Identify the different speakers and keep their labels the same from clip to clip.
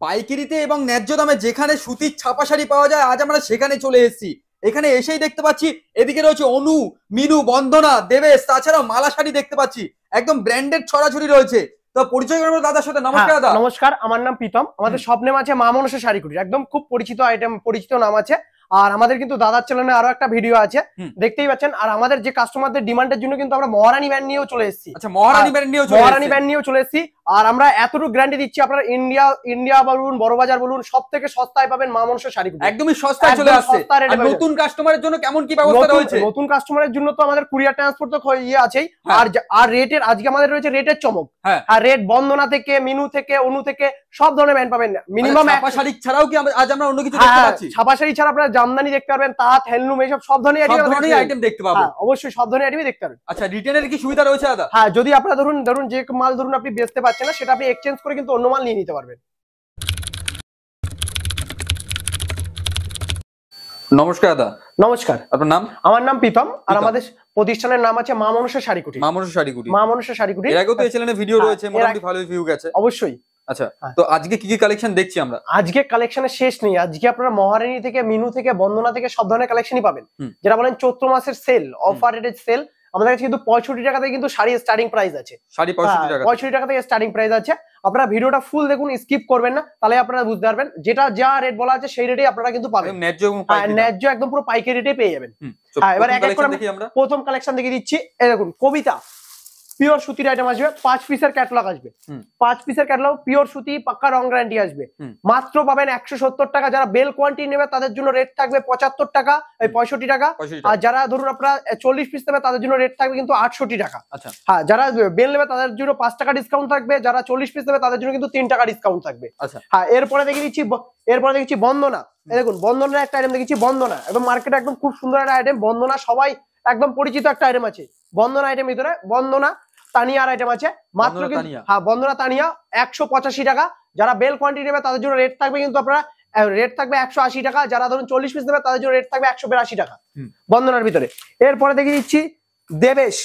Speaker 1: পাইকারিতে এবং ন্যায্য দামে যেখানে সুতির ছাপা শাড়ি পাওয়া যায়, আজ আমরা সেখানে চলে এসেছি। এখানে এসেই দেখতে পাচ্ছি এদিকে রয়েছে অনু, মিনু, বন্দনা, দেবেশ, তাছাড়াও মালা শাড়ি দেখতে পাচ্ছি, একদম ব্র্যান্ডেড ছড়াছড়ি রয়েছে। তো পরিচয় করবো দাদার সাথে। নমস্কার দাদা।
Speaker 2: নমস্কার, আমার নাম প্রীতম। আমাদের সব নেম আছে মা মনসা শাড়ি কুটির, একদম খুব পরিচিত আইটেম, পরিচিত নাম আছে। আর আমাদের কিন্তু দাদার চ্যানেলে আরো একটা ভিডিও আছে, দেখতেই পাচ্ছেন। আর আমাদের যে কাস্টমারদের ডিমান্ডের জন্য কিন্তু আমরা মহারানী ব্যান্ড নিয়েও চলে এসেছি।
Speaker 1: আচ্ছা, মহারানী ব্যান্ড নিয়েও চলে
Speaker 2: এসেছি। আর আমরা এতটুকু গ্যারান্টি দিচ্ছি, আপনারা ইন্ডিয়া বলুন, বড়বাজার বলুন, সব থেকে সস্তায় পাবেন মা মনসা শাড়ি কুটির।
Speaker 1: একদমই সস্তায় চলে আসছে। আর নতুন কাস্টমারের জন্য কেমন কি ব্যবস্থা রয়েছে?
Speaker 2: নতুন কাস্টমারের জন্য তো আমাদের কুরিয়ার ট্রান্সপোর্ট তো আছেই। আর রেটের আজকে আমাদের রয়েছে রেটের চমক। আর রেট বন্দনা থেকে, মিনু থেকে, অনু থেকে সব ধরনের ব্যান্ড পাবেন। মিনিমাম
Speaker 1: ছাপা শাড়ি ছাড়াও কি আজ আমরা অন্য কিছু দেখতে পাচ্ছি?
Speaker 2: ছাপা শাড়ি ছাড়া আপনারা জামদানি দেখতে পারবেন, তাঁত, হ্যান্ডলুম, এইসব সব ধরনের আইটেম
Speaker 1: দেখতে পাবেন।
Speaker 2: অবশ্যই সব ধরনের আইটেমই দেখতে পারবেন।
Speaker 1: আচ্ছা, রিটার্নের কি সুবিধা রয়েছে দাদা?
Speaker 2: হ্যাঁ, যদি আপনারা ধরুন যে মাল ধরুন আপনি বেচতে পারছেন না, সেটা আপনি এক্সচেঞ্জ করে কিন্তু অন্য মাল নিয়ে নিতে পারবেন।
Speaker 1: নমস্কার দাদা।
Speaker 2: নমস্কার,
Speaker 1: আপনার নাম?
Speaker 2: আমার নাম প্রীতম। আর আমাদের প্রতিষ্ঠানের নাম আছে মা মনসা শাড়ি কুটির।
Speaker 1: মা মনসা শাড়ি কুটির।
Speaker 2: মা মনসা শাড়ি কুটির।
Speaker 1: এর আগেও তো এই চ্যানেলে ভিডিও রয়েছে, মোটামুটি ভালো ভিউ গেছে।
Speaker 2: অবশ্যই।
Speaker 1: আচ্ছা, তো আজকে কি কি কালেকশন দেখছি আমরা?
Speaker 2: আজকে কালেকশনের শেষ নেই। আজকে আপনারা মহারানী থেকে, মিনু থেকে, বন্দনা থেকে সব ধরনের কালেকশনই পাবেন। যেটা বলেন চৈত্র মাসের সেল, অফার রেটের সেল। আমাদের কাছে কিন্তু 65 টাকা থেকে কিন্তু শাড়ি স্টার্টিং প্রাইস আছে।
Speaker 1: শাড়ি 65
Speaker 2: টাকা থেকে স্টার্টিং প্রাইস আছে। আপনারা ভিডিওটা ফুল দেখুন, স্কিপ করবেন না, তাহলে আপনারা বুঝতে পারবেন। যেটা যা রেট বলা আছে সেই রেটেই আপনারা কিন্তু পাবেন। ন্যায্য একদম পুরো পাইকারি রেটে পেয়ে যাবেন। এবার এক এক করে দেখি আমরা। প্রথম কালেকশন দেখে দিচ্ছি। এই দেখুন, কবিতা পিওর সুতির আইটেম আসবে। 5 পিসের ক্যাটালগ আসবে। 5 পিসের ক্যাটালগ, পিওর সুতি, পাক্কা রং গ্যারান্টি আসবে। মাত্র পাবেন 170 টাকা। যারা বেল কোয়ান্টিটি নেবে তাদের জন্য রেট থাকবে 75 টাকা, 65 টাকা। আর যারা ধরুন আপনারা 40 পিস নেবে তাদের জন্য রেট থাকবে কিন্তু 68 টাকা।
Speaker 1: আচ্ছা,
Speaker 2: হ্যাঁ, যারা বেল নেবে তাদের জন্য 5 টাকা ডিসকাউন্ট থাকবে। যারা 40 পিস নেবে তাদের জন্য কিন্তু 3 টাকা ডিসকাউন্ট থাকবে।
Speaker 1: আচ্ছা,
Speaker 2: হ্যাঁ, এরপরে দেখছি বন্দনা। এই দেখুন, বন্দনার একটা আইটেম দেখেছি, বন্দনা একদম মার্কেটে একদম খুব সুন্দর একটা আইটেম। বন্দনা সবাই একদম পরিচিত একটা আইটেম আছে। বন্দনা আইটেম ভিতরে বন্দনা তানিয়ার আইটেম আছে মাত্র কিন্তু। হ্যাঁ, বন্দনা তানিয়া 185 টাকা। যারা বেল কোয়ান্টিটি নেবে তাদের জন্য রেট থাকবে কিন্তু আপনারা রেট থাকবে 180 টাকা। যারা ধরুন 40 পিস নেবে তাদের জন্য রেট থাকবে 182 টাকা বন্দনার ভিতরে। এরপরে দেখে দিচ্ছি দেবেশ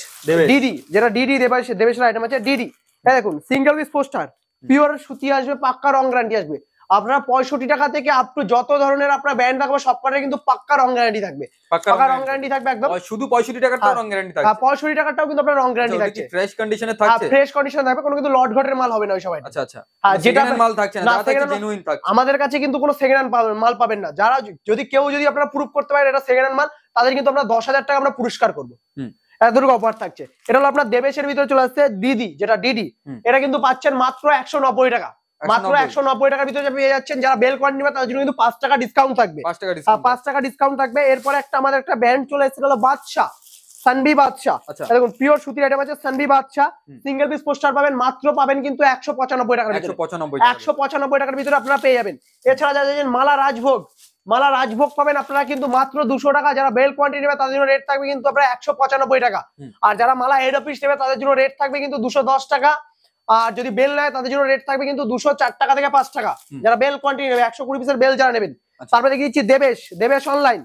Speaker 2: ডিডি, যেটা ডিডি দেবেশের আইটেম আছে ডিডি। এই দেখুন, সিঙ্গেল পিস পোস্টার, পিওর সুতি আসবে, পাক্কা রং গ্যারান্টি আসবে। আপনারা 65 টাকা থেকে আপ টু যত ধরনের আপনার ব্যান্ড থাকবে সবকটাই কিন্তু পাক্কা রং গ্যারান্টি থাকবে। পাক্কা রং গ্যারান্টি থাকবে একদম।
Speaker 1: শুধু 65 টাকাটাও রং গ্যারান্টি থাকবে।
Speaker 2: 65 টাকাটাও কিন্তু আপনার রং গ্যারান্টি থাকছে।
Speaker 1: ফ্রেশ কন্ডিশনে থাকছে।
Speaker 2: ফ্রেশ কন্ডিশনে থাকবে, কোনো কিন্তু লট ঘটের মাল হবে না ওই সবাই।
Speaker 1: আচ্ছা আচ্ছা,
Speaker 2: যেটা
Speaker 1: মাল থাকছে না, জেনুইন থাকছে।
Speaker 2: আমাদের কাছে কিন্তু কোনো সেকেন্ড হ্যান্ড মাল পাবেন না। যারা যদি আপনারা প্রুফ করতে পারেন এটা সেকেন্ড হ্যান্ড মাল, তাদের কিন্তু আমরা 10,000 টাকা আমরা পুরস্কার করবো। এতটুকু অফার থাকছে। এটা হলো আপনার দেবেশের ভিতরে চলে আসছে দিদি, যেটা ডিডি। এটা কিন্তু পাচ্ছেন মাত্র 190 টাকা। মাত্র 190 টাকার ভিতরে পেয়ে যাচ্ছেন। যারা বেল কোয়ান্টিটি নেবে তাদের জন্য কিন্তু 5 টাকা ডিসকাউন্ট থাকবে। 5 টাকা ডিসকাউন্ট থাকবে। এরপরে আমাদের একটা ব্যান্ড চলে এসেছে, হলো বাদশা, সানভি বাদশা। দেখুন, পিওর সুতির আইটেম আছে, সানভি বাদশা। সিঙ্গেল পিস পোস্টার পাবেন, মাত্র পাবেন কিন্তু 195 টাকার ভিতরে। 195 টাকার ভিতরে আপনারা পেয়ে যাবেন। এছাড়া যারা মালা রাজভোগ পাবেন আপনারা কিন্তু মাত্র 200 টাকা। যারা বেল কোয়ান্টিটি নেবে তাদের জন্য রেট থাকবে কিন্তু আপনারা 195 টাকা। আর যারা মালা হেড অফিস নেবে তাদের জন্য রেট থাকবে কিন্তু 210 টাকা। আর যদি বেল নেয় তাদের জন্য রেট থাকবে কিন্তু 204 টাকা থেকে 5 টাকা। যারা বেল কোয়ান্টিটি নেবে, 120 পিসের বেল যারা নেবেন। তারপরে দেখে দিচ্ছি Debesh online.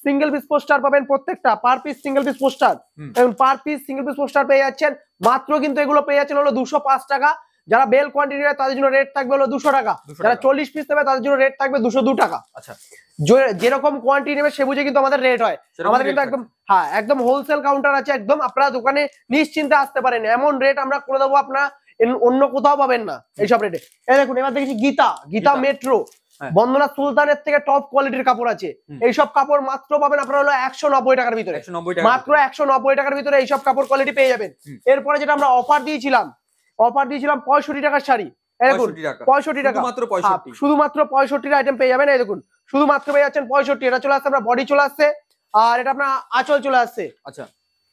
Speaker 2: Single piece poster পাবেন প্রত্যেকটা, per piece single piece poster. এবং per piece single piece poster পেয়ে যাচ্ছেন মাত্র কিন্তু এগুলো পেয়ে যাচ্ছেন হলো 205 টাকা। যারা বেল কোয়ান্টিটি নেবে তাদের জন্য রেট থাকবে হলো 200 টাকা। যারা 40 পিস নেবে তাদের জন্য রেট থাকবে 202 টাকা। আচ্ছা, যেরকম কোয়ান্টিটি নেবে সে বুঝে কিন্তু আমাদের রেট হয়। আমাদের কিন্তু একদম একদম হোলসেল কাউন্টার আছে। একদম আপনারা দোকানে নিশ্চিন্তে আসতে পারেন, এমন রেট আমরা করে দেবো আপনারা অন্য কোথাও পাবেন না এইসব রেটে। এই দেখুন, এবার দেখেছি গীতা মেট্রো, বন্দনা সুলতানের থেকে টপ কোয়ালিটির কাপড় আছে। এইসব কাপড় মাত্র পাবেন আপনারা হলো 190 টাকার ভিতরে। মাত্র 190 টাকার ভিতরে এইসব কাপড় কোয়ালিটি পেয়ে যাবেন। এরপরে যেটা আমরা অফার দিয়েছিলাম 65 টাকার শাড়ি। এই দেখুন, 65 টাকা, শুধুমাত্র 65 আইটেম পেয়ে যাবেন। এই দেখুন, শুধুমাত্র পেয়ে যাচ্ছেন 65। এটা চলে আসছে আপনার বডি চলে আসছে, আর এটা আপনার আঁচল চলে আসছে। আচ্ছা,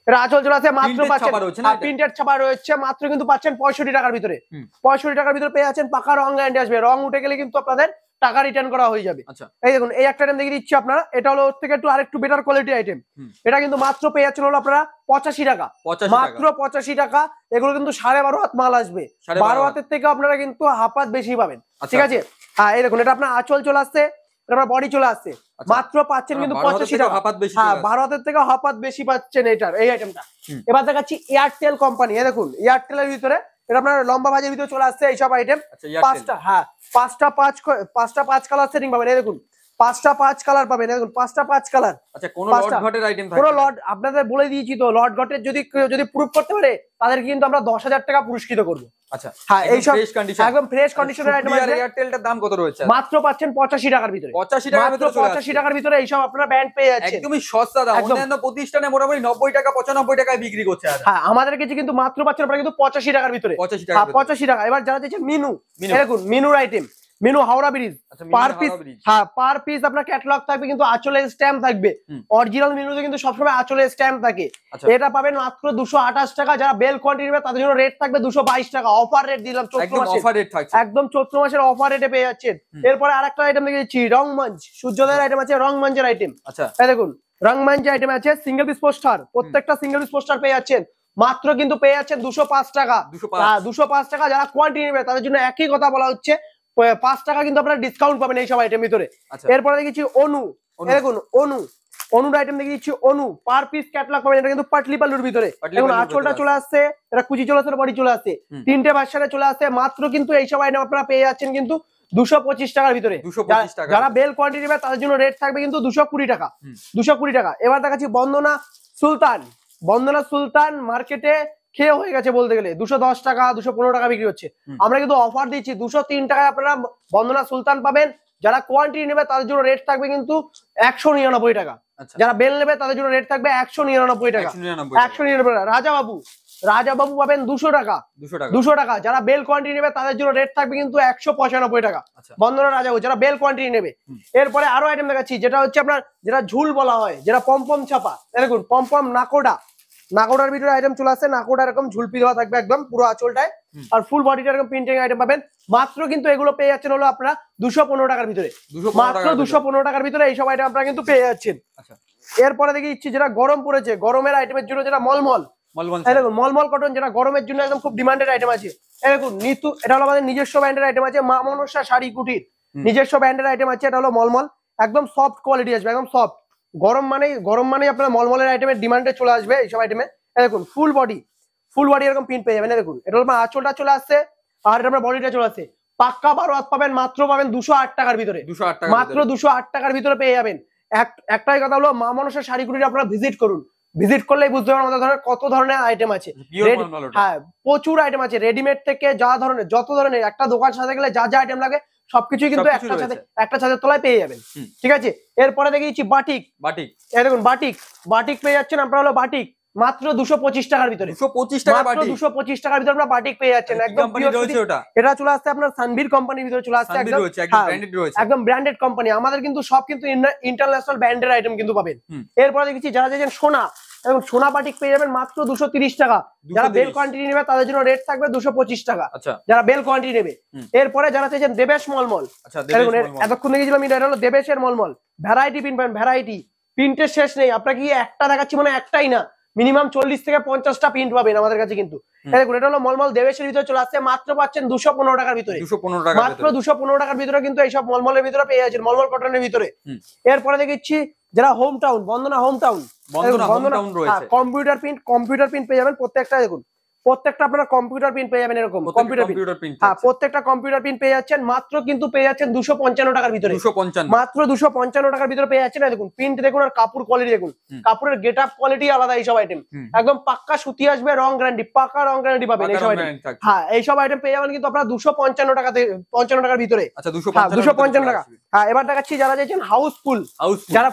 Speaker 2: এটা আঁচল চলে আসছে, মাত্র পাচ্ছেন প্রিন্টেড ছাপা রয়েছে, মাত্র কিন্তু পাচ্ছেন 65 টাকার ভিতরে। 65 টাকার ভিতরে পেয়ে যাচ্ছেন, পাকা রং গ্যারান্টি আসবে। রং উঠে গেলে কিন্তু আপনাদের টাকা রিটার্ন করা হয়ে যাবে। এই দেখুন, এই একটা আইটেম দেখে দিচ্ছি আপনারা। এটা হলো ওর থেকে আরেকটু বেটার কোয়ালিটি আইটেম। এটা কিন্তু মাত্র পেয়ে যাচ্ছেন হলো আপনারা 85 টাকা। মাত্র 85 টাকা। এগুলো কিন্তু 12.5 হাত মাল আসবে। 12 হাতের থেকে আপনারা কিন্তু হাফ হাত বেশি পাবেন। ঠিক আছে। হ্যাঁ, এই দেখুন, এটা আপনার আঁচল চলে আসছে, বডি চলে আসছে, মাত্র পাচ্ছেন কিন্তু 85 টাকা। হ্যাঁ, 12 হাতের থেকে হাফ হাত বেশি পাচ্ছেন এই আইটেমটা। এবার দেখাচ্ছি এয়ারটেল কোম্পানি। দেখুন, এয়ারটেলের ভিতরে এটা আপনার লম্বা ভাজের ভিতরে চলে আসছে এইসব আইটেম।
Speaker 1: আচ্ছা এয়ারটেল,
Speaker 2: পাঁচটা, হ্যাঁ পাঁচটা পাঁচ কালার সেটিং পাবেন, এই দেখুন পাঁচটা পাঁচ কালার পাবেন, দেখুন পাঁচটা পাঁচ কালার।
Speaker 1: আচ্ছা কোন লট
Speaker 2: পাঁচটা।
Speaker 1: ঘটের আইটেম
Speaker 2: পুরো
Speaker 1: থাকবে?
Speaker 2: লট আপনাদের বলে দিয়েছি তো, লট ঘটের যদি কেউ যদি প্রুফ করতে পারে তাদেরকে কিন্তু আমরা 10,000 টাকা পুরস্কৃত করবো।
Speaker 1: আচ্ছা
Speaker 2: হ্যাঁ এইসব
Speaker 1: ফ্রেশ কন্ডিশন,
Speaker 2: একদম ফ্রেশ কন্ডিশনের আইটেম আছে।
Speaker 1: এয়ারটেলটার দাম কত রয়েছে?
Speaker 2: মাত্র পাচ্ছেন 85 টাকার ভিতরে,
Speaker 1: 85 টাকার
Speaker 2: মাত্র
Speaker 1: ভিতরে চলে
Speaker 2: 85
Speaker 1: আসছে।
Speaker 2: টাকার ভিতরে এইসব আপনারা ব্যান্ড পেয়ে যাচ্ছেন।
Speaker 1: একদমই সস্তা দাম,
Speaker 2: একদম।
Speaker 1: অন্যান্য প্রতিষ্ঠানে মোটামুটি 90 টাকা 95 টাকায় বিক্রি করছে।
Speaker 2: হ্যাঁ আমাদের কাছে কিন্তু মাত্র পাচ্ছেন আপনারা কিন্তু 85 টাকার ভিতরে,
Speaker 1: 85
Speaker 2: হ্যাঁ
Speaker 1: টাকা
Speaker 2: 85 টাকা। এবার যারা চাইছেন মিনু,
Speaker 1: মিনু।
Speaker 2: দেখুন মিনুর আইটেম, মিনু হাওড়া ব্রিজ,
Speaker 1: আচ্ছা
Speaker 2: পার
Speaker 1: মিনিমাম
Speaker 2: পিস,
Speaker 1: হাওড়া ব্রিজ।
Speaker 2: হ্যাঁ পার পিস আপনার ক্যাটালগ থাকবে কিন্তু আঁচলে স্ট্যাম্প থাকবে।
Speaker 1: হুম।
Speaker 2: অরিজিনাল মিনুতে কিন্তু সবসময় আঁচলে স্ট্যাম্প থাকে।
Speaker 1: আচ্ছা
Speaker 2: এটা পাবেন মাত্র 228 টাকা। যারা বেল কোয়ান্টিটি নেবে তাদের জন্য রেট থাকবে 222 টাকা, অফার রেট দিলাম চৈত্র
Speaker 1: একদম
Speaker 2: মাসে,
Speaker 1: অফার রেট থাকছে।
Speaker 2: একদম চৈত্র মাসের অফার রেটে পেয়ে যাচ্ছেন।
Speaker 1: হুম।
Speaker 2: এরপরে আরেকটা আইটেম দেখে দিচ্ছি, রংমঞ্চ, সূর্যোদয়ের আইটেম আছে, রংমঞ্চের আইটেম।
Speaker 1: আচ্ছা
Speaker 2: এই দেখুন রংমঞ্চের আইটেম আছে, সিঙ্গেল পিস পোস্টার, প্রত্যেকটা সিঙ্গেল পিস পোস্টার পেয়ে যাচ্ছেন মাত্র কিন্তু পেয়ে যাচ্ছেন 205 টাকা।
Speaker 1: 205।
Speaker 2: হ্যাঁ 205 টাকা। যারা কোয়ান্টিটি নেবে তাদের জন্য একই কথা বলা হচ্ছে, 5 টাকা কিন্তু আপনারা ডিসকাউন্ট পাবেন এইসব আইটেম ভিতরে।
Speaker 1: আচ্ছা
Speaker 2: এরপরে দেখেছি অনু,
Speaker 1: অনু।
Speaker 2: এই দেখুন অনুর আইটেম দেখে দিচ্ছি, অনু পার পিস ক্যাটালগ পাবেন, এটা কিন্তু পাটলি পাল্লুর ভিতরে।
Speaker 1: পাটলি
Speaker 2: দেখুন
Speaker 1: পাল্লুর
Speaker 2: আঁচলটা
Speaker 1: ভিতরে
Speaker 2: চলে আসছে, এটা কুচি চলে আসছে, বডি চলে আসছে,
Speaker 1: হুম।
Speaker 2: তিনটে ভার্সনে চলে আসছে। মাত্র কিন্তু এইসব আইটেম আপনারা পেয়ে যাচ্ছেন কিন্তু 225 টাকার ভিতরে।
Speaker 1: 225 টাকা।
Speaker 2: যারা বেল কোয়ান্টিটি নেবে তাদের জন্য রেট থাকবে কিন্তু 220 টাকা,
Speaker 1: হুম।
Speaker 2: 220 টাকা। এবার দেখাচ্ছি বন্দনা সুলতান, বন্দনা সুলতান মার্কেটে খেয়ে হয়ে গেছে বলতে গেলে, 210 টাকা 215 টাকা বিক্রি হচ্ছে।
Speaker 1: হুম।
Speaker 2: আমরা কিন্তু অফার দিচ্ছি 203 টাকায় আপনারা বন্দনা সুলতান পাবেন। যারা কোয়ান্টিটি নেবে তাদের জন্য রেট থাকবে কিন্তু 199 টাকা।
Speaker 1: আচ্ছা
Speaker 2: যারা বেল নেবে তাদের জন্য রেট থাকবে 199 টাকা,
Speaker 1: 199 টাকা।
Speaker 2: 199 টাকা। রাজাবাবু পাবেন 200 টাকা,
Speaker 1: 200 টাকা।
Speaker 2: 200 টাকা। যারা বেল কোয়ান্টিটি নেবে তাদের জন্য রেট থাকবে কিন্তু 195 টাকা।
Speaker 1: আচ্ছা
Speaker 2: বন্দনা রাজাবাবু যারা বেল কোয়ান্টিটি নেবে।
Speaker 1: হুম।
Speaker 2: এরপরে আরো আইটেম দেখাচ্ছি, যেটা হচ্ছে আপনার যেটা ঝুল বলা হয়, যেটা পমপম ছাপা, দেখুন পমপম নাকোডার ভিতরে আইটেম চলে আসছে। নাকোডা এরকম ঝুলপি দেওয়া থাকবে একদম পুরো আঁচলটায়,
Speaker 1: হুম।
Speaker 2: আর ফুল বডিটা এরকম প্রিন্টিং আইটেম পাবেন। মাত্র কিন্তু এগুলো পেয়ে যাচ্ছেন হলো আপনারা 215 টাকার ভিতরে,
Speaker 1: 215
Speaker 2: মাত্র
Speaker 1: টাকার ভিতরে।
Speaker 2: 215 টাকার ভিতরে এইসব আইটেম আপনারা কিন্তু পেয়ে যাচ্ছেন।
Speaker 1: আচ্ছা
Speaker 2: এরপরে দেখি ইচ্ছি যেটা গরম পড়েছে, গরমের আইটেমের জন্য যেটা মলমল,
Speaker 1: মলমল
Speaker 2: এই দেখুন মলমল কটন, যেটা গরমের জন্য একদম খুব ডিমান্ডেড আইটেম আছে। এই দেখুন নিতু, এটা হলো আমাদের নিজস্ব ব্র্যান্ডের আইটেম আছে, মা মনসা শাড়ি কুটির
Speaker 1: হুম।
Speaker 2: নিজস্ব ব্র্যান্ডের আইটেম আছে। এটা হলো মলমল, একদম সফট কোয়ালিটি আসবে, একদম সফট। গরম মানেই আপনার মলমলের আইটেমের ডিমান্ডে চলে আসবে এইসব আইটেমে। এই দেখুন ফুল বডি এরকম প্রিন্ট পেয়ে যাবেন। এই দেখুন এটা হলো আঁচলটা চলে আসছে, আর এটা আপনার বডিটা চলে আসছে। পাক্কা 12 হাত পাবেন, মাত্র পাবেন 208 টাকার ভিতরে,
Speaker 1: 208 টাকা।
Speaker 2: মাত্র 208 টাকার ভিতরে পেয়ে যাবেন। একটাই কথা হলো মা মনসা শাড়ি কুটির আপনারা ভিজিট করুন, ভিজিট করলেই বুঝতে পারবেন আমাদের ধরনের কত ধরনের আইটেম আছে।
Speaker 1: পিওর মলমল ওটা।
Speaker 2: হ্যাঁ প্রচুর আইটেম আছে, রেডিমেড থেকে যত ধরনের, একটা দোকান সাজাতে গেলে যা যা আইটেম লাগে সবকিছুই কিন্তু
Speaker 1: সবকিছু
Speaker 2: একটা ছাদের তলায় পেয়ে যাবেন।
Speaker 1: হুম।
Speaker 2: ঠিক আছে। এরপরে দেখিয়েছি বাটিক, এই দেখুন বাটিক পেয়ে যাচ্ছেন আপনারা হলো বাটিক মাত্র 225 টাকার ভিতরে,
Speaker 1: 225 টাকা
Speaker 2: মাত্র
Speaker 1: বাটি।
Speaker 2: 225 টাকার ভিতরে আপনারা বাটিক পেয়ে যাচ্ছেন একদম
Speaker 1: কোম্পানি
Speaker 2: pure
Speaker 1: রয়েছে
Speaker 2: সুতি।
Speaker 1: ওটা?
Speaker 2: এটা চলে আসছে আপনার সানবীর কোম্পানির ভিতরে চলে আসছে,
Speaker 1: সানবীর
Speaker 2: একদম
Speaker 1: রয়েছে, একদম
Speaker 2: হ্যাঁ,
Speaker 1: ব্র্যান্ডেড রয়েছে।
Speaker 2: একদম ব্র্যান্ডেড কোম্পানি। আমাদের কিন্তু সব কিন্তু ইন্টারন্যাশনাল ব্র্যান্ডের আইটেম কিন্তু পাবেন।
Speaker 1: হুম।
Speaker 2: এরপরে দেখেছি যারা চাইছেন সোনা, এবং সোনা বাটিক পেয়ে যাবেন মাত্র 230 টাকা। যারা
Speaker 1: 230
Speaker 2: বেল কোয়ান্টিটি নেবে তাদের জন্য রেট থাকবে 225 টাকা,
Speaker 1: আচ্ছা
Speaker 2: যারা বেল কোয়ান্টিটি নেবে।
Speaker 1: হুম।
Speaker 2: এরপরে যারা চাইছেন দেবেশ মলমল,
Speaker 1: আচ্ছা
Speaker 2: দেখুন
Speaker 1: দেবেশ মলমল।
Speaker 2: এতক্ষণ দেখেছিলাম এটা হলো দেবেশের মলমল, ভ্যারাইটি প্রিন্ট পাবেন, ভ্যারাইটি প্রিন্টের শেষ নেই। আপনাকে কি একটা দেখাচ্ছি মানে একটাই না, মিনিমাম 40 থেকে 50টা প্রিন্ট পাবেন আমাদের কাছে কিন্তু। দেখুন এটা হলো মলমল দেবেশের ভিতরে চলে আসছে, মাত্র পাচ্ছেন 215 টাকার ভিতরে,
Speaker 1: 215 টাকা
Speaker 2: মাত্র 215 টাকার ভিতরে কিন্তু এইসব মলমলের ভিতরে পেয়ে যাচ্ছেন, মলমল কটনের ভিতরে।
Speaker 1: হুম।
Speaker 2: এরপরে দেখেছি যারা হোম টাউন, বন্দনা হোম টাউন
Speaker 1: রয়েছে।
Speaker 2: কম্পিউটার প্রিন্ট পেয়ে যাবেন প্রত্যেকটা। দেখুন প্রত্যেকটা আপনারা কম্পিউটার প্রিন্ট পেয়ে যাবেন, এরকম কম্পিউটার প্রিন্ট। হ্যাঁ প্রত্যেকটা কম্পিউটার প্রিন্ট পেয়ে যাচ্ছেন, মাত্র কিন্তু পেয়ে যাচ্ছেন 255 টাকার ভিতরে,
Speaker 1: 255
Speaker 2: মাত্র 255 টাকার ভিতরে পেয়ে যাচ্ছেন। দেখুন প্রিন্ট দেখুন, আর কাপড় কোয়ালিটি দেখুন, কাপড়ের গেট আপ কোয়ালিটি আলাদা এইসব আইটেম, একদম পাক্কা সুতি আসবে, রং গ্যারান্টি, পাক্কা রং গ্যারান্টি পাবেন এইসব আইটেম। হ্যাঁ এইসব আইটেম পেয়ে যাবেন কিন্তু আপনারা 255 টাকার ভিতরে।
Speaker 1: আচ্ছা
Speaker 2: 255 টাকা। হ্যাঁ এবার দেখাচ্ছি যারা চাইছেন হাউসফুল, যারা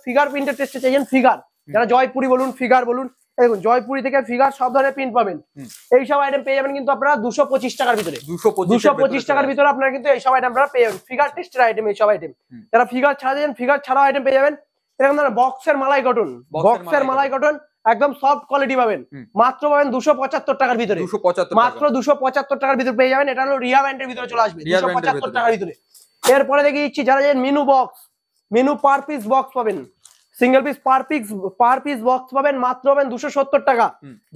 Speaker 2: ফিগার প্রিন্টের টেস্টে চাইছেন, ফিগার, যারা জয়পুরি বলুন, ফিগার বলুন, দেখুন জয়পুরি থেকে ফিগার সব ধরনের প্রিন্ট পাবেন। এইসব আইটেম পেয়ে যাবেন কিন্তু আপনারা 225 টাকার ভিতরে, 225 টাকার ভিতরে আপনারা কিন্তু এইসব আইটেম আপনারা পেয়ে যাবেন, ফিগার টেস্টের আইটেম এইসব আইটেম। যারা ফিগার ছাড়া চাইছেন, ফিগার ছাড়াও আইটেম পেয়ে যাবেন। এরকম ধরনের বক্সের মালাই কটন, একদম সফট কোয়ালিটি পাবেন, মাত্র পাবেন 275 টাকার ভিতরে, মাত্র 275 টাকার ভিতরে পেয়ে যাবেন। এটা হলো রিয়া ব্র্যান্ডের ভিতরে চলে আসবে, 275 টাকার ভিতরে। এরপরে দেখি দিচ্ছি যারা চাইছেন মিনু পার পিস বক্স পাবেন, single piece per piece box পাবেন, মাত্র পাবেন 270 টাকা।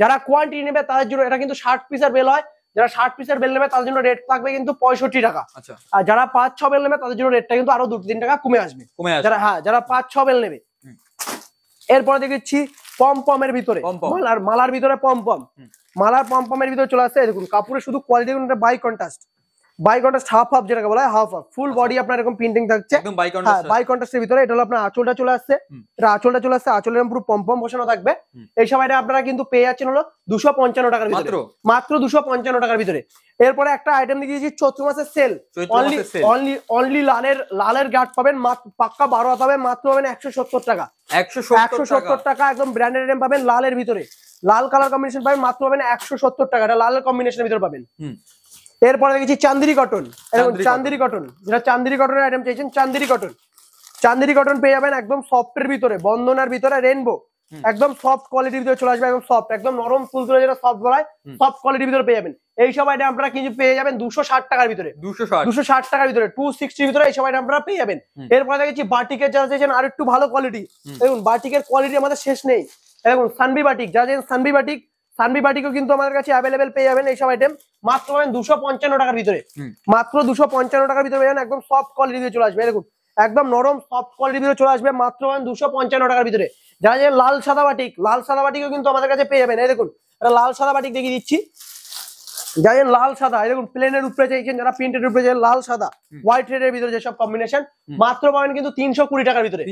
Speaker 2: যারা কোয়ান্টিটি নেবে তাদের জন্য, এটা কিন্তু 60 পিসের বেল হয়, যারা 60 পিসের বেল নেবে তাদের জন্য রেট থাকবে কিন্তু 65 টাকা। আর যারা 5-6 বেল নেবে তাদের জন্য রেটটা কিন্তু আরো 2-3 টাকা কমে আসবে, যারা 5-6 বেল নেবে। এরপরে দেখেছি পমপমের ভিতরে, মালার ভিতরে পমপম, মালার পম্পমের ভিতরে চলে আসছে, দেখুন কাপড়ের শুধু quality by contrast half half যেটাকে বলা হয় হাফ হাফ, ফুল বডি আপনার এরকম প্রিন্টিং থাকছে
Speaker 1: একদম বাই কন্ট্রাস্ট।
Speaker 2: বাই কন্ট্রাস্টের ভিতরে। এটা হলো আপনার আঁচলটা চলে আসছে, এটা আঁচলটা চলে আসছে, আঁচলের পুরো পম্পম বসানো থাকবে। এই সময়টা আপনারা কিন্তু পেয়ে যাচ্ছেন হলো 255 টাকার ভিতরে, মাত্র 255 টাকার ভিতরে। এরপরে একটা আইটেম দেখিয়েছি চৈত্র মাসের সেল, অনলি লালের গার্ড পাবেন, পাক্কা 12 হাত হবে, মাত্র পাবেন 170 টাকা, 170 টাকা একদম ব্র্যান্ডেড আইটেম পাবেন লালের ভিতরে, লাল কালার কম্বিনেশন পাবেন, মাত্র পাবেন 170 টাকা, এটা লাল কম্বিনেশনের ভিতরে পাবেন। এরপরে দেখেছি চান্দেরি কটন, এরকম চান্দেরি কটন, যেটা চান্দেরি কটনের আইটেম চাইছেন, চান্দেরি কটন পেয়ে যাবেন একদম সফটের ভিতরে, বন্ধনার ভিতরে রেনবো, একদম সফট কোয়ালিটির ভিতরে চলে আসবে, একদম সফট, একদম নরম তুলতুলে যেটা সফট বলায়, সফট কোয়ালিটির ভিতরে পেয়ে যাবেন। এই সব আইটেম আপনারা কিন্তু পেয়ে যাবেন 260 টাকার ভিতরে, 260 টাকার ভিতরে, 260 ভিতরে এই সব আইটেম আপনারা পেয়ে যাবেন। এরপরে দেখেছি বাটিকের যারা চাইছেন আর একটু ভালো কোয়ালিটি, দেখুন বাটিকের কোয়ালিটি আমাদের শেষ নেই, দেখুন সানবি বাটিক, যারা চাইছেন সানবি বাটিকও কিন্তু আমাদের কাছে অ্যাভেলেবেল পেয়ে যাবেন। এইসব আইটেম মাত্র পাবেন 255 টাকার ভিতরে, মাত্র 255 টাকার ভিতরে পেয়ে যাবেন, একদম সফট কোয়ালিটি দিয়ে চলে আসবে, দেখুন একদম নরম সফট কোয়ালিটির ভিতরে চলে আসবে, মাত্র পাবেন 255 টাকার ভিতরে। যারা যে লাল সাদা বাটিকও কিন্তু আমাদের কাছে পেয়ে যাবেন। এই দেখুন এটা লাল সাদা বাটিক দেখিয়ে দিচ্ছি, যারা লাল সাদা, এই দেখুন প্লেনের উপরে চাইছেন, যারা প্রিন্টের উপরে চাইছেন, লাল সাদা হোয়াইট রেডের ভিতরে যেসব কম্বিনেশন, মাত্র পাবেন কিন্তু 320 টাকার ভিতরে,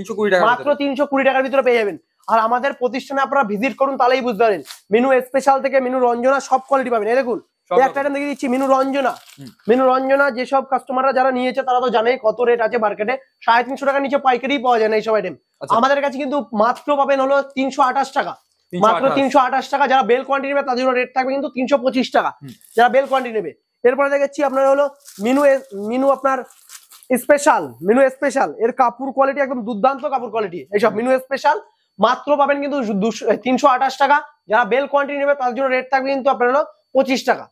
Speaker 2: মাত্র 320 টাকার ভিতরে পেয়ে যাবেন। আর আমাদের প্রতিষ্ঠানে আপনারা ভিজিট করুন, তাহলেই বুঝতে পারেন। মিনু স্পেশাল থেকে মিনু রঞ্জনা সব কোয়ালিটি পাবেন। এই দেখুন একটা আইটেম দেখিয়ে দিচ্ছি, মিনু রঞ্জনা যেসব কাস্টমাররা যারা নিয়েছে তারা তো জানেই কত রেট আছে মার্কেটে, 350 টাকার নিচে পাইকারি পাওয়া যায় না এইসব আইটেম। আমাদের কাছে কিন্তু মাত্র পাবেন হলো 328 টাকা, মাত্র 328 টাকা। যারা বেল কোয়ান্টিটি নেবে তাদের জন্য রেট থাকবে কিন্তু 325 টাকা, যারা বেল কোয়ান্টিটি নেবে। এরপরে দেখাচ্ছি আপনার হলো মিনু আপনার স্পেশাল, এর কাপড় কোয়ালিটি একদম দুর্দান্ত কাপড় কোয়ালিটি। এইসব মিনু স্পেশাল মাত্র পাবেন কিন্তু 328 টাকা, যারা বেল কোয়ান্টিটি নেবে তার জন্য রেট থাকবে কিন্তু আপনার হলো 25 টাকা।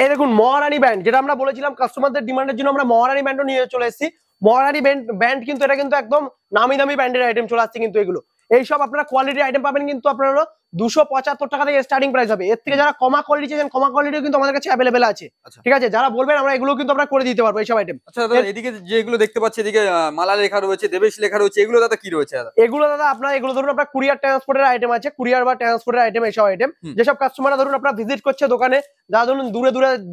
Speaker 2: এই দেখুন মহারানী ব্যান্ড, যেটা আমরা বলেছিলাম কাস্টমারদের ডিমান্ডের জন্য আমরা মহারানী ব্যান্ডও নিয়ে চলে এসেছি। মহারানী ব্যান্ড কিন্তু এটা কিন্তু একদম নামি দামি ব্যান্ডের আইটেম চলে আসছে কিন্তু এগুলো। এইসব আপনারা কোয়ালিটি আইটেম পাবেন কিন্তু আপনার হলো 275 টাকা থেকে স্টার্টিং প্রাইস হবে। এর থেকে যারা কমা কোয়ালিটি চাইছেন, কমা কোয়ালিটিও কিন্তু আমাদের কাছে অ্যাভেলেবেল আছে, ঠিক আছে? যারা বলবেন আমরা এগুলো কিন্তু আমরা করে দিতে পারবো এইসব আইটেম।
Speaker 1: আচ্ছা দাদা, এদিকে যেগুলো দেখতে পাচ্ছি, এদিকে মালা লেখা রয়েছে, দেবেশ লেখা রয়েছে, এগুলো দাদা কি রয়েছে?
Speaker 2: এগুলো দাদা আপনার এগুলো ধরুন আপনার কুরিয়ার ট্রান্সপোর্টের আইটেম আছে, কুরিয়ার বা ট্রান্সপোর্টের আইটেম, এইসব আইটেম যেসব কাস্টমাররা ধরুন আপনারা ভিজিট করছে দোকানে, যারা ধরুন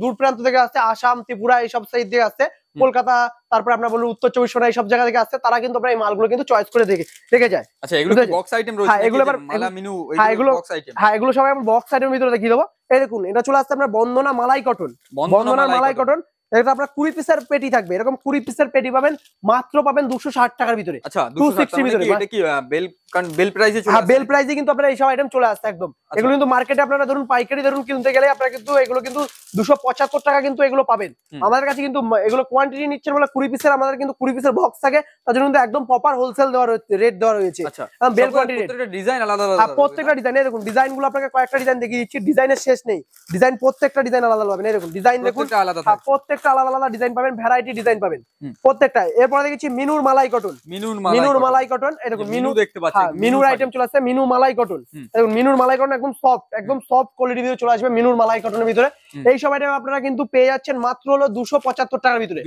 Speaker 2: দূর প্রান্ত থেকে আসছে, আসাম, ত্রিপুরা এইসব সাইড থেকে আসছে, কলকাতা, তারপর আপনার বলুন উত্তর 24 পরগনা এইসব জায়গা থেকে আসছে, তারা কিন্তু আপনার এই মালগুলো কিন্তু চয়েস করে দেখে যায়।
Speaker 1: আচ্ছা এগুলো কি বক্স আইটেম রয়েছে? হ্যাঁ এগুলো আবার মালা মিনু, এগুলো বক্স আইটেম।
Speaker 2: হ্যাঁ এগুলো সবাই আমরা বক্স আইটেমের ভিতরে দেখিয়ে দেবো। এই দেখুন এটা চলে আসছে আপনার বন্দনা মালাই কটন, মালাই কটন। এটা আপনার 20 পিসের পেটি থাকবে, এরকম 20 পিসের পেটি পাবেন, মাত্র পাবেন 260 টাকার ভিতরে।
Speaker 1: আচ্ছা 260 ভিতরে। এটা কি বেল প্রাইসে চলে আসে?
Speaker 2: হ্যাঁ বেল প্রাইসে কিন্তু আপনারা এইসব আইটেম চলে আসছে একদম। এগুলো কিন্তু মার্কেটে আপনারা ধরুন পাইকারি ধরুন কিনতে গেলে আপনারা কিন্তু এগুলো কিন্তু 275 টাকা কিন্তু এগুলো পাবেন। আমাদের কাছে কিন্তু এগুলো কোয়ান্টিটি নিচ্ছেন বলে 20 পিসের, আমাদের কিন্তু 20 পিসের বক্স থাকে, তার জন্য কিন্তু একদম প্রপার হোলসেল দেওয়া রয়েছে, রেট দেওয়া রয়েছে।
Speaker 1: আচ্ছা
Speaker 2: বেল কোয়ান্টিটি,
Speaker 1: প্রত্যেকটা ডিজাইন আলাদা আলাদা।
Speaker 2: প্রত্যেকটা ডিজাইন, দেখুন ডিজাইন গুলো আপনাকে কয়েকটা ডিজাইন দেখিয়ে দিচ্ছি, ডিজাইনের শেষ নেই, ডিজাইন প্রত্যেকটা ডিজাইন আলাদা পাবেন। এই দেখুন ডিজাইন দেখুন প্রত্যেকটা আলাদা আলাদা ডিজাইন পাবেন, ভ্যারাইটি ডিজাইন পাবেন প্রত্যেকটা। এরপরে দেখেছি মিনুর মালাই কটন, মিনুর মালাই কটন। এই দেখুন মিনু দেখতে পাচ্ছেন, মিনুর আইটেম চলে আসছে, মিনু মালাই কটন। দেখুন মিনুর মালাই কটন একদম সফট কোয়ালিটি দিয়ে চলে আসবে মিনুর মালাই কটনের ভিতরে। এই সব আইটেম আপনারা কিন্তু পেয়ে যাচ্ছেন মাত্র হলো 275 টাকার ভিতরে,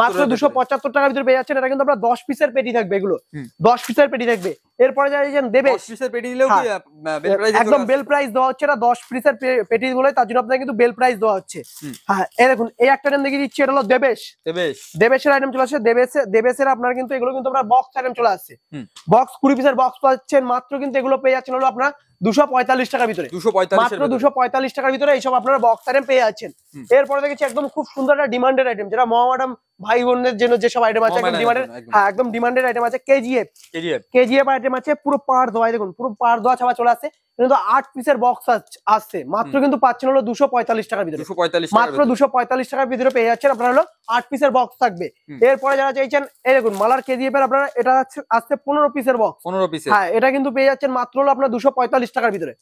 Speaker 2: মাত্র 275 টাকার ভিতরে পেয়ে যাচ্ছেন। এটা কিন্তু আপনার 10 পিসের পেটি থাকবে, এগুলো 10 পিসের পেটি থাকবে। এরপরে যাচ্ছেন দেবে 10 পিসের পেটি দিলেও কি বেল প্রাইস, একদম বেল প্রাইস দেওয়া হচ্ছে। এটা 10 পিসের পেটি গুলো, তার জন্য আপনাদের কিন্তু বেল প্রাইস দেওয়া হচ্ছে। হ্যাঁ এই দেখুন এই একটা আইটেম দেখিয়ে দিচ্ছি, এটা হলো দেবেশের আইটেম চলে আসছে। দেবেশের আপনার কিন্তু এগুলো কিন্তু আপনার বক্স আইটেম চলে আসছে, বক্স 20 পিসের বক্স পাচ্ছেন, মাত্র কিন্তু এগুলো পেয়ে যাচ্ছেন হলো আপনার 245 টাকার ভিতরে, মাত্র 245 টাকার ভিতরে এইসব আপনারা বক্স আইটেম পেয়ে যাচ্ছেন। এরপরে দেখেছি একদম খুব সুন্দর একটা ডিমান্ডেড আইটেম, যেটা মহামাডাম ভাই বোনদের জন্য যেসব আইটেম আছে একদম ডিমান্ডেড। হ্যাঁ একদম ডিমান্ডেড আইটেম আছে, কেজিএফ আইটেম আছে, পুরো পাড় দেওয়া, দেখুন পুরো পাড় দেওয়া ছাপা চলে আসছে, কিন্তু 8 পিসের বক্স আসছে, মাত্র কিন্তু পাচ্ছেন হলো 245 টাকার ভিতরে, মাত্র 245 টাকার ভিতরে পেয়ে যাচ্ছেন আপনারা হলো 8 পিসের বক্স থাকবে। এরপরে যারা চাইছেন এই দেখুন মালার কেজিএফ এর আপনারা এটা আসছে 15 পিসের বক্স, 15 পিসের। হ্যাঁ এটা কিন্তু পেয়ে যাচ্ছেন মাত্র হলো আপনার 245 টাকার ভিতরে,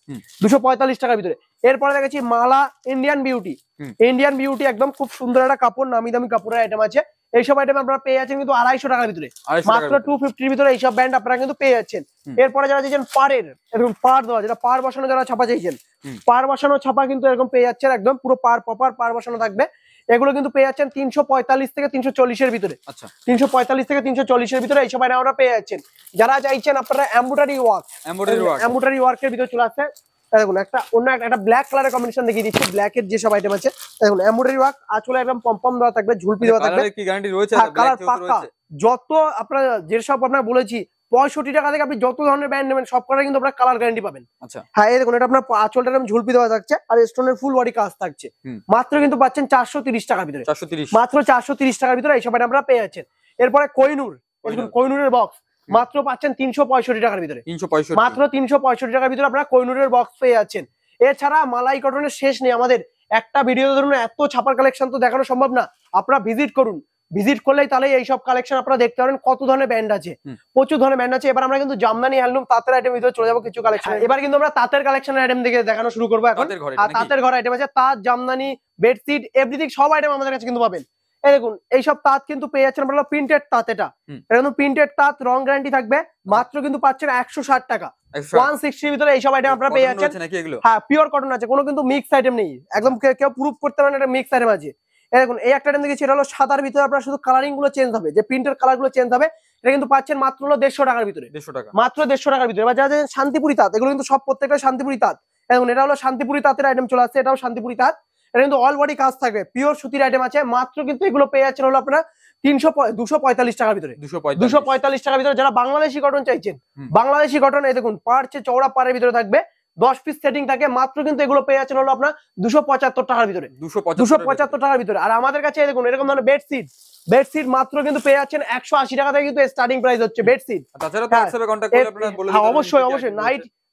Speaker 2: 245 টাকার ভিতরে। এরপরে দেখেছি মালা ইন্ডিয়ান বিউটি, একদম খুব সুন্দর একটা কাপড়, নামি দামি কাপড়ের আইটেম আছে। এইসব আইটেম আপনারা পেয়ে যাচ্ছেন কিন্তু 250 টাকার ভিতরে, মাত্র 250 এর ভিতরে এইসব ব্যান্ড আপনারা কিন্তু পেয়ে যাচ্ছেন। এরপরে যারা চাইছেন পাড়ের, এরকম পাড় দেওয়া, যেটা পাড় বসানো যারা ছাপা চাইছেন, পাড় বসানো ছাপা কিন্তু এরকম পেয়ে যাচ্ছেন, একদম পুরো প্রপার পাড় বসানো থাকবে। এগুলো কিন্তু পেয়ে যাচ্ছেন 345 থেকে 340 এর ভিতরে। আচ্ছা 345 থেকে 340 এর ভিতরে এইসব আইটেম আপনারা পেয়ে যাচ্ছেন। যারা চাইছেন আপনারা এমব্রয়ডারি ওয়ার্কের ভিতরে চলে আসছে, দেখুন একটা ব্ল্যাক কালারের কম্বিনেশন দেখিয়ে দিচ্ছি, ব্ল্যাক এর যেসব আইটেম আছে দেখুন, এমব্রয়ডারি ওয়ার্ক, আঁচলে একদম পম্পম দেওয়া থাকবে, ঝুলপি দেওয়া থাকবে,
Speaker 1: কালারের কি গ্যারান্টি রয়েছে?
Speaker 2: কালার পাক্কা। যত আপনার যেসব আপনার বলেছি 65 টাকা থেকে আপনি যত ধরনের ব্র্যান্ড নেবেন সব কটাই কিন্তু আপনার কালার গ্যারান্টি পাবেন।
Speaker 1: আচ্ছা
Speaker 2: হ্যাঁ, এই দেখুন এটা আপনার আঁচলটা এরকম ঝুলপি দেওয়া থাকছে আর স্টোনের ফুল বডি কাজ থাকছে, মাত্র কিন্তু পাচ্ছেন 430 টাকার ভিতরে,
Speaker 1: 430,
Speaker 2: মাত্র 430 টাকার ভিতরে এইসব আইটেম আপনারা পেয়ে যাচ্ছেন। এরপরে কোহিনূর, কোহিনূরের বক্স মাত্র পাচ্ছেন 365 টাকার ভিতরে,
Speaker 1: 365,
Speaker 2: মাত্র 365 টাকার ভিতরে আপনারা কোহিনূরের বক্স পেয়ে যাচ্ছেন। এছাড়া মালাই কটনের শেষ নেই আমাদের, একটা ভিডিও ধরুন এত ছাপার কালেকশন তো দেখানো সম্ভব না, আপনারা ভিজিট করুন, ভিজিট করলেই তাহলে এইসব কালেকশন আপনারা দেখতে পারেন কত ধরনের ব্র্যান্ড আছে, প্রচুর ধরনের ব্র্যান্ড আছে। এবার আমরা কিন্তু জামদানি হ্যান্ডলুম তাঁতের আইটেম ভিতরে চলে যাবো কিছু কালেকশন। এবার কিন্তু আমরা তাঁতের কালেকশনের আইটেম দেখে দেখানো শুরু করবো এখন। তাঁতের ঘর আইটেম আছে, তাঁত, জামদানি, বেডশিট, এভরিথিং সব আইটেম আমাদের কাছে কিন্তু পাবেন। এই দেখুন এইসব তাঁত কিন্তু পেয়ে যাচ্ছেন আপনারা প্রিন্টেড তাঁত, এটা কিন্তু প্রিন্টেড তাঁত, রং গ্যারান্টি থাকবে, মাত্র কিন্তু পাচ্ছেন 160 টাকা, 160 ভিতরে এইসব আইটেম আপনারা পেয়ে যাচ্ছেন। হ্যাঁ, পিওর কটন আছে, কোনো কিন্তু মিক্স আইটেম নেই, একদম কেউ প্রুফ করতে পারেন এটা মিক্স আইটেম আছে। দেখুন এই একটা আইটেম দেখেছি, এটা হলো সাদার ভিতরে আপনার শুধু কালারিং গুলো চেঞ্জ হবে, যে প্রিন্টের কালার গুলো চেঞ্জ হবে, এটা কিন্তু পাচ্ছেন মাত্র হলো 150 টাকার ভিতরে, 150 টাকা, মাত্র 150 টাকার ভিতরে। এবার যারা শান্তিপুরি তাঁত, এগুলো কিন্তু সব প্রত্যেকটা শান্তিপুরি তাঁত। দেখুন এটা হলো শান্তিপুরি তাঁতের আইটেম চলে আসছে, এটাও শান্তিপুরি তাঁত, এটা কিন্তু অল বডি কাজ থাকবে, পিওর সুতির আইটেম আছে, মাত্র কিন্তু এগুলো পেয়ে যাচ্ছেন হলো আপনারা 245 টাকার ভিতরে, 245 টাকার ভিতরে। যারা বাংলাদেশি কটন চাইছেন, বাংলাদেশি কটন, এই দেখুন পাড়ছে চওড়া পাড়ের ভিতরে থাকবে, 10 পিস সেটিং থাকে, মাত্র কিন্তু এগুলো পেয়ে যাচ্ছেন হলো আপনার 275 টাকার ভিতরে, 275 টাকার ভিতরে। আর আমাদের কাছে দেখুন এরকম ধরনের বেডশিট মাত্র কিন্তু পেয়ে যাচ্ছেন 180 টাকা থেকে কিন্তু স্টার্টিং প্রাইস হচ্ছে বেডশিট। অবশ্যই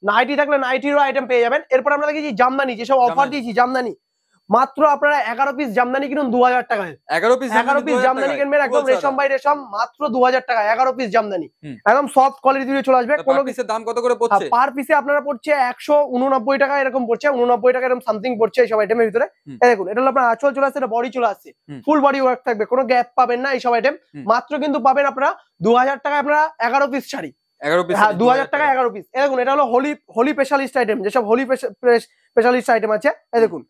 Speaker 2: নাইটি থাকলে নাইটিরও আইটেম পেয়ে যাবেন। এরপর আমরা দেখেছি জামদানি, যেসব অফার দিয়েছি জামদানি, মাত্র আপনারা 11 পিস জামদানি কিনুন 2000 টাকায়, 11 পিস জামদানি কিনবেন একদম রেশম বাই রেশম, মাত্র 2000 টাকা 11 পিস জামদানি, একদম সফট কোয়ালিটি দিয়ে চলে আসবে। কোন পিসের দাম কত করে পড়ছে? পার পিসে আপনারা পড়ছে 189 টাকা এরকম পড়ছে, 89 টাকা এরকম সামথিং পড়ছে এইসব আইটেমের ভিতরে। দেখুন এটা হলো আপনার আঁচল চলে আসছে, এটা বডি চলে আসছে, ফুল বডি ওয়ার্ক থাকবে, কোনো গ্যাপ পাবেন না এইসব আইটেম, মাত্র কিন্তু পাবেন আপনারা 2000 টাকায় আপনারা 11 পিস শাড়ি, 2000 টাকা 11 পিস। দেখুন এটা হলো হোলি স্পেশালিস্ট আইটেম, যেসব হোলি স্পেশালিস্ট আইটেম আছে, এই দেখুন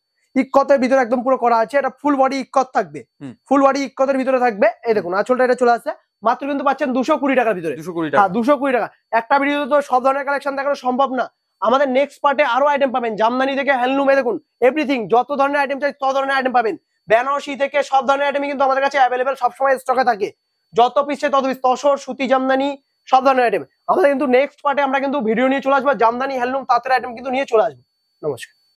Speaker 2: ইক্কতের ভিতরে একদম পুরো করা আছে, এটা ফুল বডি ইক্কত থাকবে, ফুল বডি ইক্কতের ভিতরে থাকবে। এই দেখুন আঁচলটা এটা চলে আসছে, মাত্র কিন্তু পাচ্ছেন 220 টাকার ভিতরে, 220 টাকা। একটা ভিডিওতে তো সব ধরনের কালেকশন দেখানো সম্ভব না, আমাদের নেক্সট পার্টে আরো আইটেম পাবেন, জামদানি থেকে হ্যান্ডলুমে দেখুন এভরিথিং, যত ধরনের আইটেম চাই তত ধরনের আইটেম পাবেন, বেনারসি থেকে সব ধরনের আইটেমই কিন্তু আমাদের কাছে অ্যাভেলেবেল সবসময় স্টকে থাকে, যত পিস চাই তত পিস, তসর, সুতি, জামদানি সব ধরনের আইটেম। আমাদের কিন্তু নেক্সট পার্টে আমরা কিন্তু ভিডিও নিয়ে চলে আসবো, জামদানি, হ্যান্ডলুম, তাঁতের আইটেম কিন্তু নিয়ে চলে আসবো। নমস্কার।